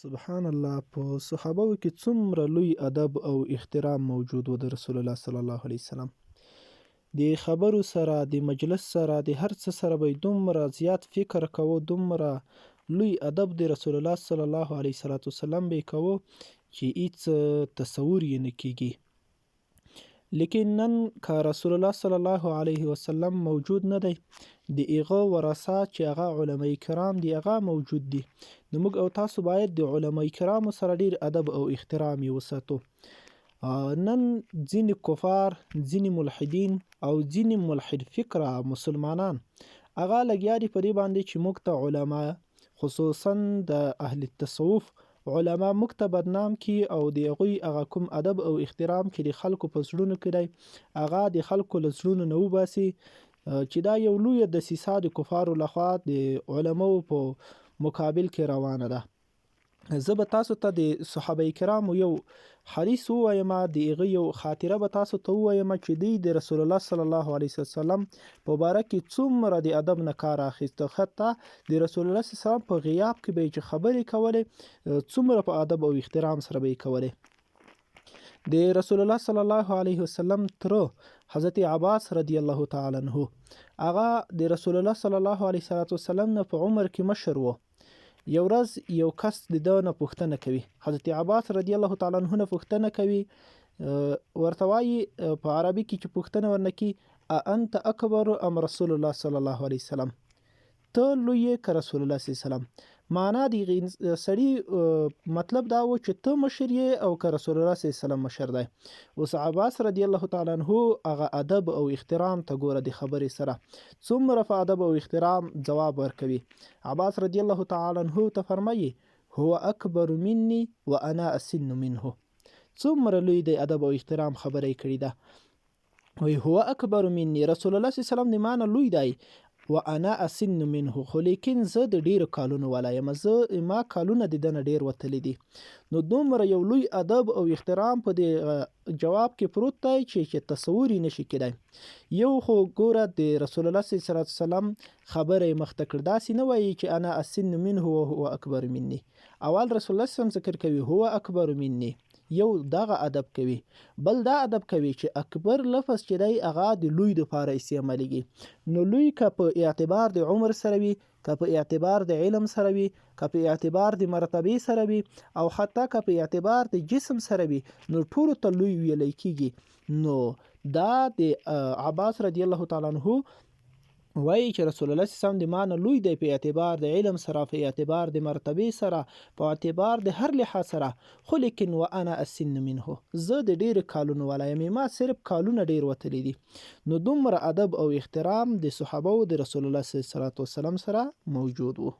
سبحان الله، په صحابه‌و کې څومره لوی ادب او احترام موجود و د رسول الله صلی الله علیه وسلم. د خبرو سره، د مجلس سره، د هر څه سره به دومره زیات فکر کوو، دومره لوی ادب د رسول الله صلی الله علیه وسلم به کوو چې هیڅ تصور یې نه کیږي. لیکن نن که رسول الله صلی الله علیه وسلم موجود نه دی، د هغه ورثه چې هغه علماء کرام دي هغه موجود دي، نو موږ او تاسو باید د علماء کرامو سره ډیر ادب او احترام یې وساتو. نن ځینې کفار، ځینې ملحدین او ځینې ملحد فکره مسلمانان هغه لګیا دي په دې باندې چې موږ ته علما، خصوصا د اهل التصوف علما موږ ته بدنام کی او د هغوی هغه کوم ادب او احترام چې د خلکو په زړونو کې دی هغه د خلکو له زړونو نه وباسي، چې دا یو لویه دسیسه د کفارو لخوا د علماو په مقابل کې روانه ده. زه به تاسو ته د صحابه کرامو یو حدیث ووایم، د هغه یو خاطره به تاسو ته ووایم چې دوی د رسول الله صلی الله علیه وسلم په باره کې څومره د ادب نه کار اخیسته. حتی د رسول الله صلی الله علیه وسلم په غیاب کې به چې خبرې کولې څومره په ادب او احترام سره به یې کولې. د رسول الله صلی الله علیه وسلم تره حضرت عباس رضی الله تعالی عنه هغه د رسول الله صلی الله علیه وسلم نه په عمر کې مشر و. یو ورځ یو کس د ده نه پوښتنه کوي، حضرت عباس رضی الله تعالی عنه نه پوښتنه کوي، ورته وایي په عربي کې چې پوښتنه ورنه کړي انت اکبر ام رسول الله صلی الله علیه وسلم، ته لوی که رسول الله صلی الله علیه وسلم. معنا د سړي مطلب دا و چې ته مشر یې او که رسول الله صلی الله علیه وسلم مشر دی. اوس عباس رضی الله تعالی عنه هغه ادب او احترام ته ګوره، د خبرې سره څومره په ادب او احترام ځواب ورکوي. عباس رضی الله تعالی عنه ته فرمایي هو اکبر مني وانا اسن منه، څومره لوی د ادب او احترام خبرې کړې ده. وی هو اکبر مني، رسول الله صلی الله علیه وسلم د معنی لوی دی، وانا اسن منه، خو لیکن زه د ډیرو کالونو والا یم، ما کالونه د دنه ډیر وتلی دي. نو دومره یو لوی ادب او احترام په دې جواب کې پروت دی چې تصور یې نشي کېدای. یو خو ګوره د رسول الله صلی الله علیه وسلم خبره یې مخته کړ، داسې نه وایي چې انا اسن منه وهو اکبر مني. اول رسول الله صلی الله علیه وسلم ذکر کوي هو اکبر مني، یو دغه ادب کوي، بل دا ادب کوي چې اکبر لفظ چې دی هغه د لوی دپاره استعمالیږي. نو لوی که په اعتبار د عمر سره وي، که په اعتبار د علم سره وي، که په اعتبار د مرتبې سره وي، او حتی که په اعتبار د جسم سره وي، نو ټولو ته لوی ویلی کیږي. نو دا د عباس رضی الله تعالی عنه وایي چې رسول الله صلی الله علیه وسلم د معنی لوی دی په اعتبار د علم سره، په اعتبار د مرتبې سره، په اعتبار د هر لحاظ سره، خو لیکن وانا اسن منه، زه د ډیرو کالونو والا یم، ما صرف کالونه ډیر وتلی دي. نو دومره ادب او احترام د صحابه د رسول الله صلی الله علیه وسلم سره موجود و.